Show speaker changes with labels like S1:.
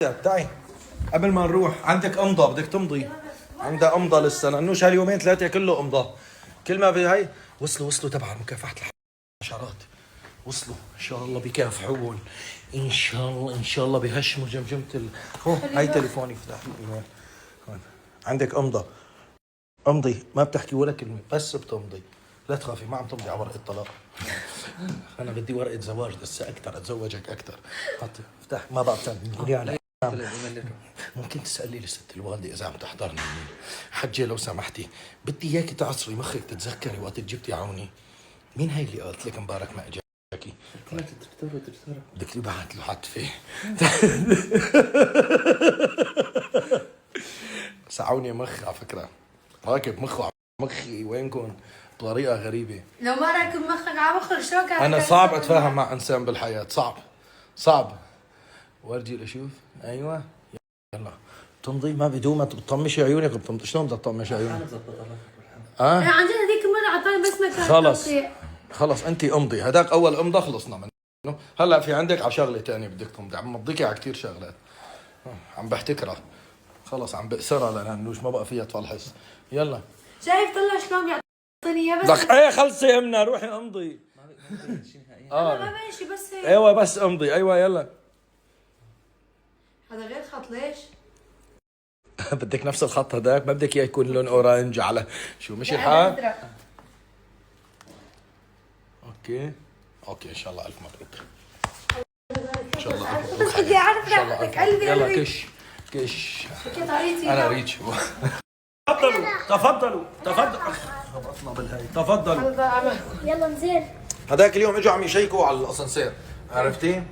S1: تعي قبل ما نروح، عندك امضى بدك تمضي. عندها امضى لسه، لانه هاليومين ثلاثه كله امضى. كل ما بهي وصلوا تبع مكافحه الحشرات، وصلوا ان شاء الله بيكافحون، ان شاء الله بهشموا جمجمه هو هاي تليفوني، افتح الايميل هون. عندك امضى، امضي، ما بتحكي ولا كلمه، بس بتمضي. لا تخافي، ما عم تمضي على ورقه طلاق. انا بدي ورقه زواج لسه اكثر، اتزوجك اكثر. حطي افتح، ما بعرف يعني. ممكن تسألي لست الوالدة إذا عم تحضرني؟ حجة لو سمحتي، بدي إياكي تعصري مخك تتذكري وقت جبتي عوني. مين هاي اللي قالت لك مبارك ما إجاكي؟ بدك تبعت له حتفي. سعوني مخ على فكرة، راكب مخه على مخي وينكم بطريقة غريبة.
S2: لو ما راكب مخك على مخك شلون كان؟
S1: أنا صعب أتفاهم مع إنسان بالحياة، صعب. ورجي أشوف، أيوة يلا تمضي. ما بدون ما تطمشي عيونك بتمضي. شلون بدها تطمشي عيونك؟
S2: عن جد هذيك المره اعطاني بس مكان.
S1: خلص انت امضي، هداك اول امضى خلصنا منه. هلا في عندك على شغله ثانيه بدك تمضي، عم مضيكي على كثير شغلات، عم بحتكرها، خلص عم بأسرها لانه ما بقى فيها تفلحص. يلا
S2: شايف طلع شلون بيعطيني اياه؟ بس
S1: لك ايه خلصي امنا، روحي امضي.
S2: ما ماشي بس هيك.
S1: ايوه بس امضي، ايوه يلا.
S2: هذا غير خط ليش؟
S1: بدك نفس الخط هداك؟ ما بدك اياه يكون لون اورانج على شو؟ مشي الحال؟ اوكي ان شاء الله الف مبروك. ان شاء الله الف مبروك.
S2: بس بدي اعرف
S1: ان شاء الله
S2: ريحتك قلبي.
S1: يلا كش انا ريتش. تفضلوا خبطنا بالهاي. تفضلوا
S2: يلا نزل.
S1: هداك اليوم اجوا عم يشيكوا على الاسانسير، عرفتي؟